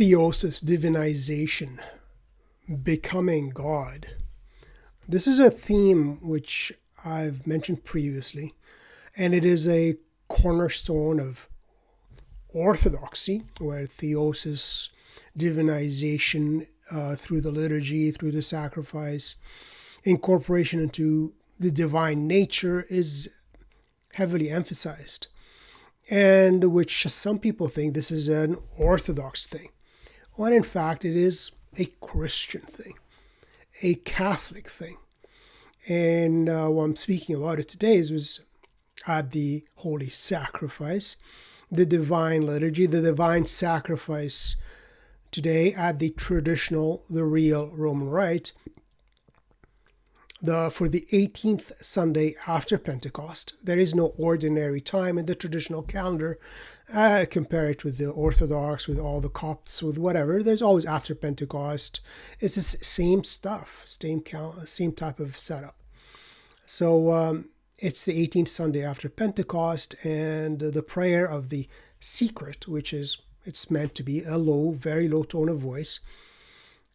Theosis, divinization, becoming God. This is a theme which I've mentioned previously, and it is a cornerstone of Orthodoxy, where Theosis, divinization through the liturgy, through the sacrifice, incorporation into the divine nature is heavily emphasized, and which some people think this is an Orthodox thing, when in fact it is a Christian thing, a Catholic thing. And what I'm speaking about it today was at the Holy Sacrifice, the Divine Liturgy, the Divine Sacrifice today at the traditional, the real Roman Rite, for the 18th Sunday after Pentecost. There is no ordinary time in the traditional calendar. Compare it with the Orthodox, with all the Copts, with whatever. There's always after Pentecost. It's the same stuff, same type of setup. So it's the 18th Sunday after Pentecost, and the prayer of the secret, which is, it's meant to be a low, very low tone of voice,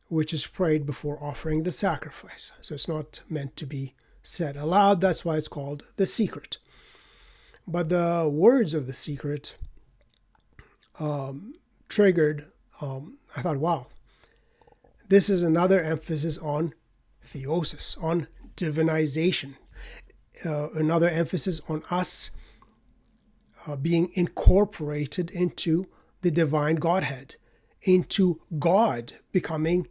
which is prayed before offering the sacrifice. So it's not meant to be said aloud. That's why it's called the secret. But the words of the secret triggered, I thought, wow, this is another emphasis on theosis, on divinization, another emphasis on us being incorporated into the divine Godhead, into God, becoming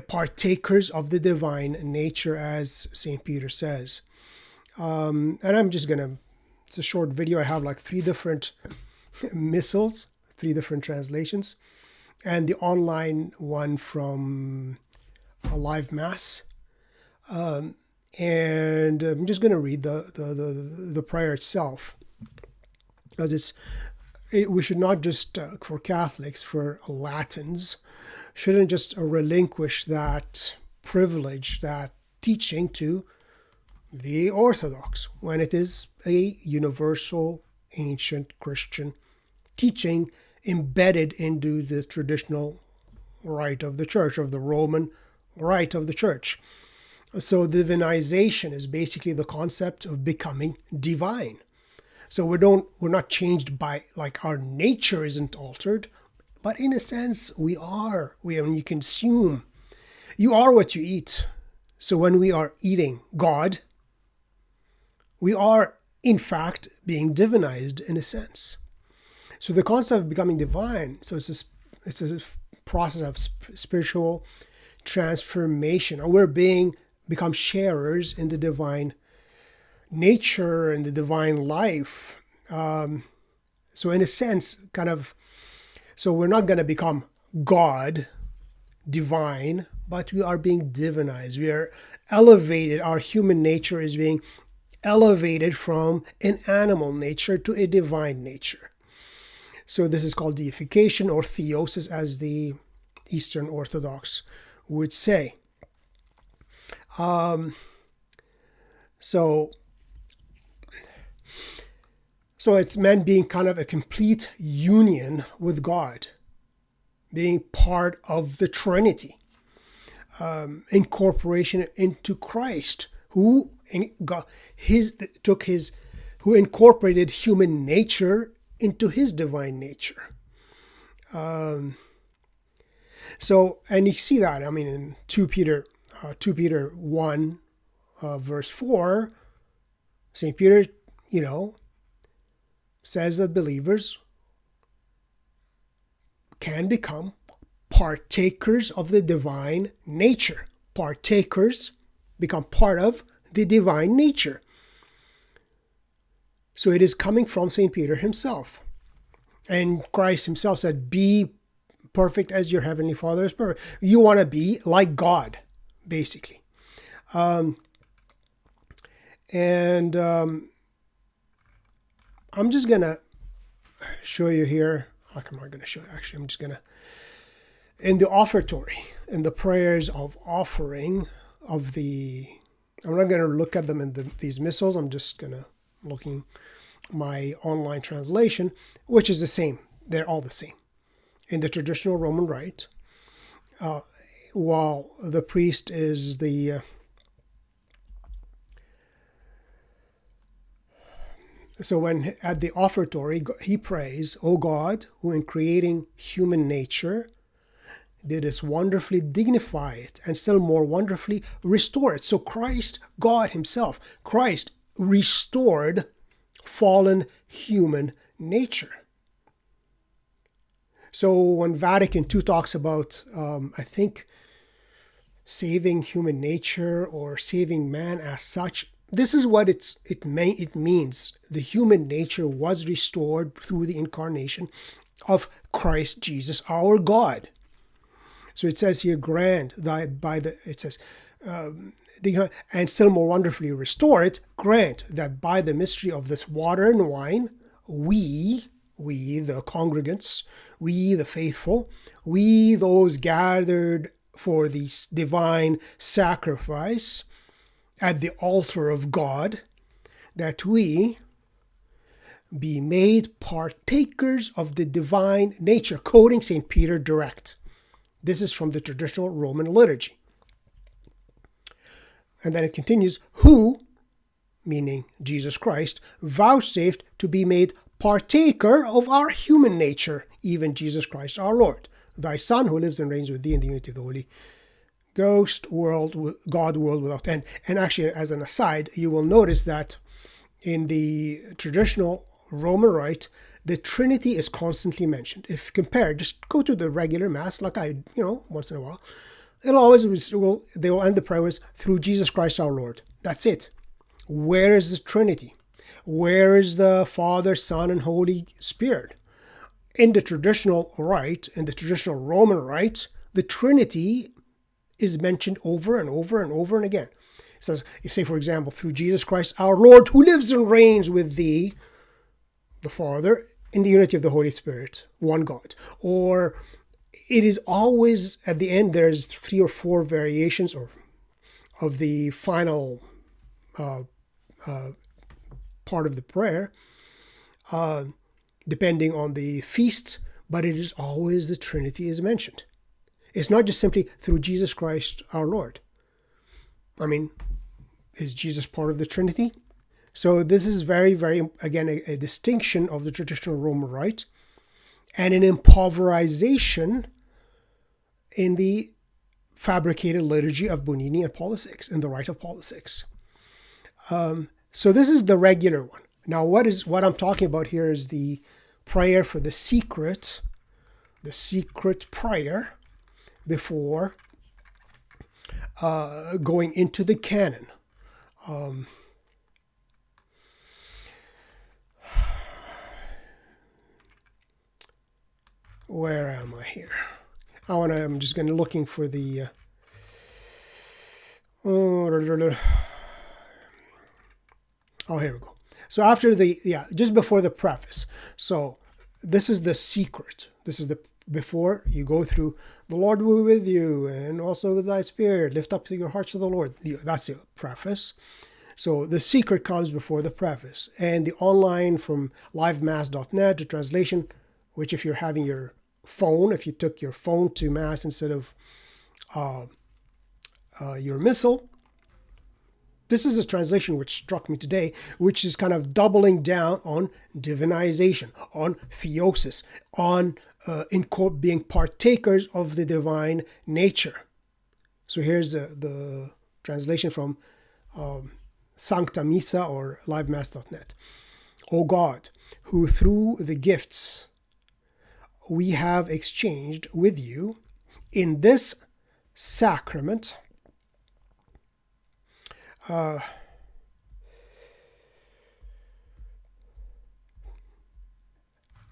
partakers of the divine nature, as St. Peter says. And I'm just it's a short video. I have like 3 different missals, 3 different translations, and the online one from a live mass. And I'm just going to read the prayer itself, because we should not just, for Catholics, for Latins, shouldn't just relinquish that privilege, that teaching to the Orthodox, when it is a universal, ancient Christian teaching embedded into the traditional rite of the Church, of the Roman rite of the Church. So divinization is basically the concept of becoming divine. So we're not changed by, like, our nature isn't altered, but in a sense we are. When you consume, you are what you eat. So when we are eating God, we are in fact being divinized in a sense. So the concept of becoming divine, so it's a process of spiritual transformation, or we're become sharers in the divine nature and the divine life. So in a sense, so we're not going to become God, divine, but we are being divinized. We are elevated. Our human nature is being elevated from an animal nature to a divine nature. So this is called deification, or theosis, as the Eastern Orthodox would say. So it's meant being kind of a complete union with God, being part of the Trinity, incorporation into Christ, who incorporated human nature into his divine nature. So, and you see that, I mean, in 2 Peter 1, verse 4, St. Peter, says that believers can become partakers of the divine nature. Partakers become part of the divine nature. So it is coming from St. Peter himself. And Christ himself said, be perfect as your heavenly Father is perfect. You want to be like God, basically. I'm just going to show you here. I'm not going to show you. Actually, I'm just going to, in the offertory, in the prayers of offering of the, I'm not going to look at them in these missals. I'm just going to looking my online translation, which is the same. They're all the same. in the traditional Roman rite, while the priest is so when at the offertory he prays, "O God, who in creating human nature didst wonderfully dignify it and still more wonderfully restore it." So Christ, God himself, Christ restored fallen human nature. So when Vatican II talks about, I think, saving human nature or saving man as such, this is what it means. The human nature was restored through the incarnation of Christ Jesus, our God. So it says here, grant that and still more wonderfully restore it, grant that by the mystery of this water and wine, we the congregants, we the faithful, we those gathered for the divine sacrifice at the altar of God, that we be made partakers of the divine nature, quoting St. Peter direct. This is from the Traditional Roman Liturgy. And then it continues, who, meaning Jesus Christ, vouchsafed to be made partaker of our human nature, even Jesus Christ our Lord, thy Son, who lives and reigns with thee in the unity of the Holy Ghost, God, world without end. And actually, as an aside, you will notice that in the traditional Roman Rite, the Trinity is constantly mentioned. If compared, just go to the regular Mass, like I, once in a while, they will end the prayer with, through Jesus Christ our Lord. That's it. Where is the Trinity? Where is the Father, Son, and Holy Spirit? In the traditional rite, in the traditional Roman Rite, the Trinity is mentioned over and over and over and again. It says, say for example, through Jesus Christ our Lord, who lives and reigns with thee, the Father, in the unity of the Holy Spirit, one God. Or it is always, at the end, there's 3 or 4 variations of the final part of the prayer, depending on the feast, but it is always the Trinity is mentioned. It's not just simply through Jesus Christ our Lord. I mean, is Jesus part of the Trinity? So this is very, very, again, a distinction of the traditional Roman Rite and an impoverization in the fabricated liturgy of Bonini and Paul VI, in the Rite of Paul VI. So this is the regular one. Now, what I'm talking about here is the prayer for the secret prayer before going into the canon. Where am I here? I'm just going to looking for the. Oh, here we go. So after just before the preface. So this is the secret. This is the before you go through, the Lord will be with you, and also with thy spirit. Lift up your hearts to the Lord. That's the preface. So the secret comes before the preface. And the online from livemass.net, the translation, which if you're having your phone, if you took your phone to Mass instead of your missal, this is a translation which struck me today, which is kind of doubling down on divinization, on theosis, on being partakers of the divine nature. So here's the translation from Sancta Missa or livemass.net. O God, who through the gifts we have exchanged with you in this sacrament,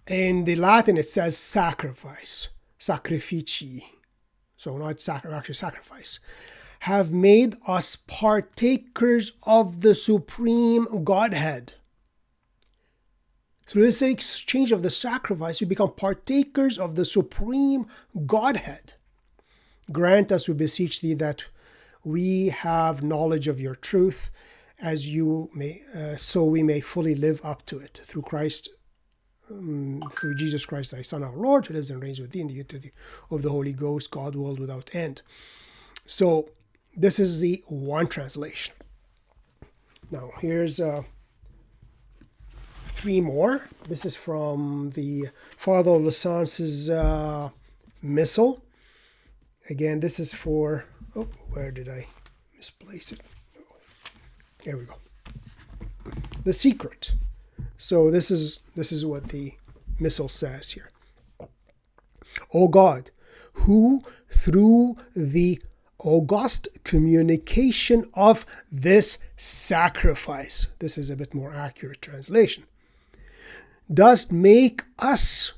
in the Latin it says sacrifice, sacrifici, so not actually sacrifice, have made us partakers of the supreme Godhead. Through this exchange of the sacrifice, we become partakers of the supreme Godhead. Grant us, we beseech thee, that we have knowledge of your truth, as you may, so we may fully live up to it through Christ, through Jesus Christ, thy Son, our Lord, who lives and reigns with thee in the unity of the Holy Ghost, God, world without end. So this is the one translation. Now here's 3 more. This is from the Father Lasance's Missal. Again, this is for, where did I misplace it? There we go. The secret. So this is what the Missal says here. O God, who through the august communication of this sacrifice, this is a bit more accurate translation, dost make us,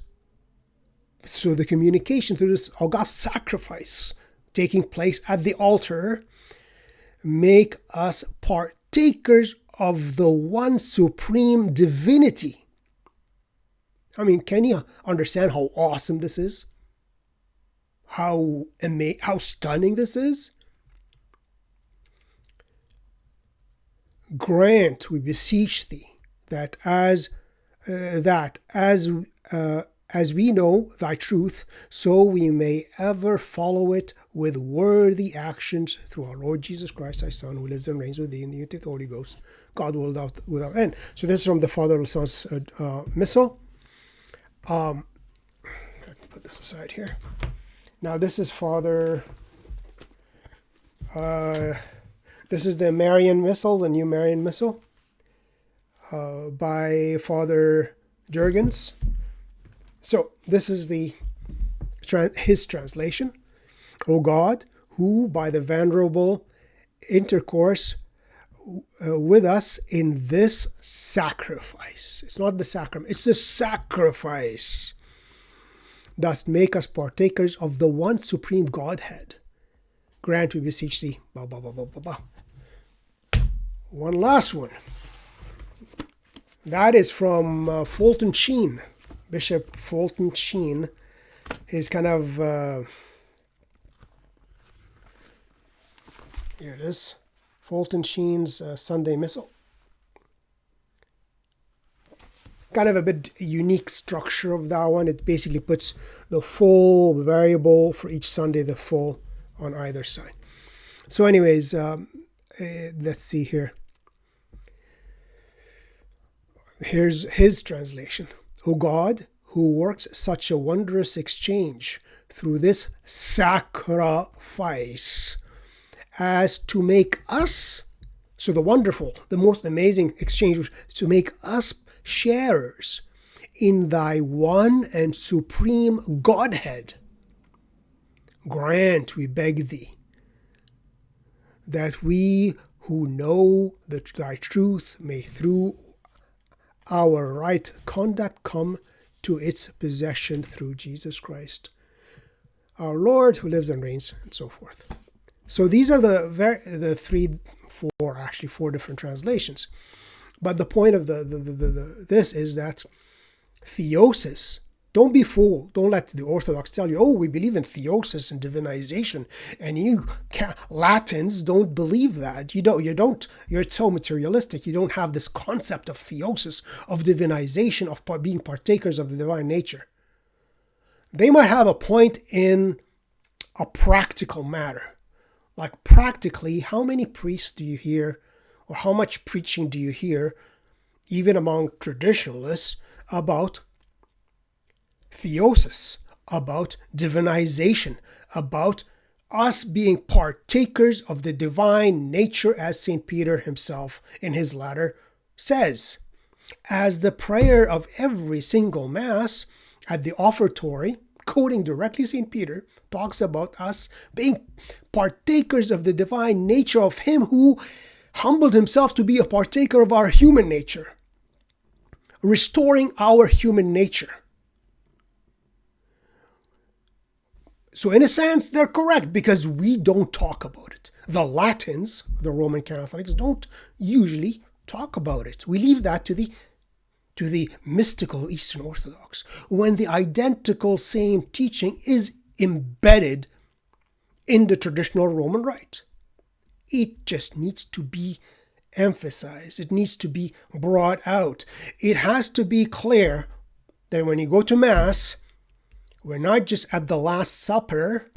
so the communication through this august sacrifice taking place at the altar, make us partakers of the one supreme divinity. I mean, can you understand how awesome this is? How stunning this is? Grant, we beseech thee, that as we know thy truth, so we may ever follow it with worthy actions through our Lord Jesus Christ, thy Son, who lives and reigns with thee in the unity of the Holy Ghost, God without end. So this is from the Father Lasance's Missal. I can put this aside here. Now this is this is the Marian Missal, the New Marian Missal, by Father Jurgens. So this is his translation. O God, who by the venerable intercourse with us in this sacrifice, it's not the sacrament, it's the sacrifice, dost make us partakers of the one supreme Godhead. Grant, we beseech thee. One last one. That is from Fulton Sheen, Bishop Fulton Sheen. His kind of, here it is, Fulton Sheen's Sunday Missal. Kind of a bit unique structure of that one. It basically puts the full variable for each Sunday, the full on either side. So anyways, let's see here. Here's his translation. O God, who works such a wondrous exchange through this sacrifice as to make us, so the wonderful, the most amazing exchange, to make us sharers in thy one and supreme Godhead. Grant, we beg thee, that we who know thy truth may through our right conduct come to its possession through Jesus Christ, our Lord, who lives and reigns, and so forth. So these are the four different translations. But the point of this is that theosis, don't be fooled. Don't let the Orthodox tell you, we believe in theosis and divinization, and you Latins don't believe that. You're so materialistic. You don't have this concept of theosis, of divinization, of being partakers of the divine nature. They might have a point in a practical matter. Like practically, how many priests do you hear, or how much preaching do you hear, even among traditionalists, about theosis, about divinization, about us being partakers of the divine nature, as St. Peter himself in his letter says. As the prayer of every single Mass at the offertory, quoting directly St. Peter, talks about us being partakers of the divine nature of him who humbled himself to be a partaker of our human nature, restoring our human nature. So in a sense, they're correct, because we don't talk about it. The Latins, the Roman Catholics, don't usually talk about it. We leave that to the mystical Eastern Orthodox, when the identical same teaching is embedded in the traditional Roman Rite. It just needs to be emphasized. It needs to be brought out. It has to be clear that when you go to Mass, we're not just at the Last Supper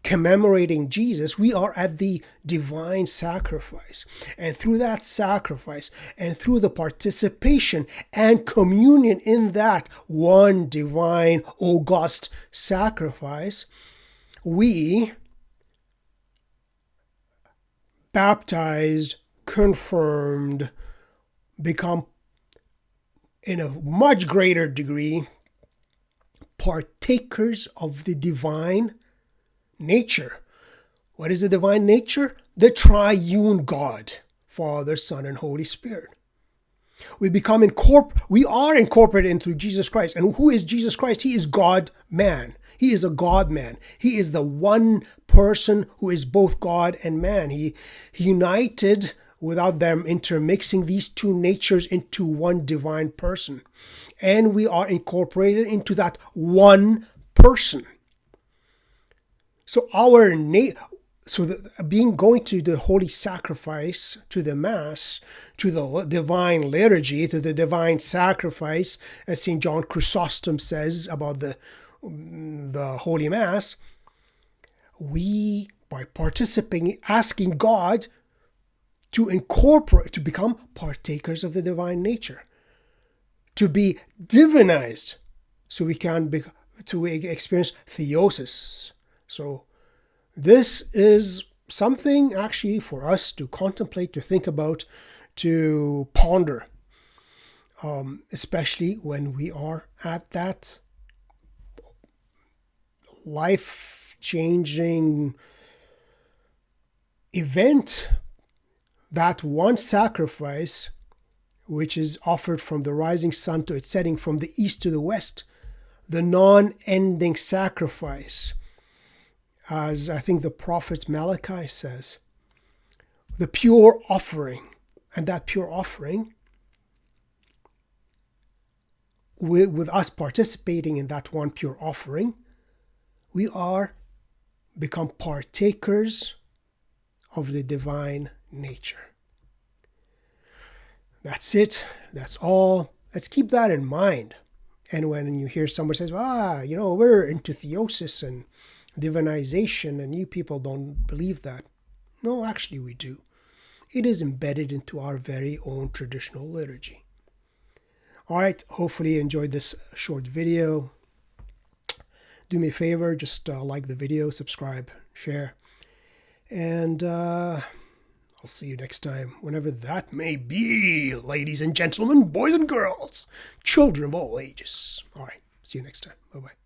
commemorating Jesus, we are at the divine sacrifice. And through that sacrifice and through the participation and communion in that one divine, august sacrifice, we, baptized, confirmed, become in a much greater degree partakers of the divine nature. What is the divine nature? The triune God, Father, Son, and Holy Spirit. We are incorporated into Jesus Christ. And who is Jesus Christ? He is God-man. He is a God-man. He is the one person who is both God and man. He united, without them intermixing, these two natures into one divine person. And we are incorporated into that one person. So going to the holy sacrifice, to the Mass, to the divine liturgy, to the divine sacrifice, as St. John Chrysostom says about the Holy Mass, we, by participating, asking God to become partakers of the divine nature, to be divinized, so we can experience theosis. So this is something actually for us to contemplate, to think about, to ponder, especially when we are at that life-changing event, that one sacrifice which is offered from the rising sun to its setting, from the east to the west, the non-ending sacrifice. As I think the prophet Malachi says, the pure offering. And that pure offering, with us participating in that one pure offering, we become partakers of the divine nature. That's it. That's all. Let's keep that in mind. And when you hear somebody says, we're into theosis and divinization, and you people don't believe that. No, actually we do. It is embedded into our very own traditional liturgy. All right, hopefully you enjoyed this short video. Do me a favor, just like the video, subscribe, share, and I'll see you next time, whenever that may be, ladies and gentlemen, boys and girls, children of all ages. All right, see you next time. Bye-bye.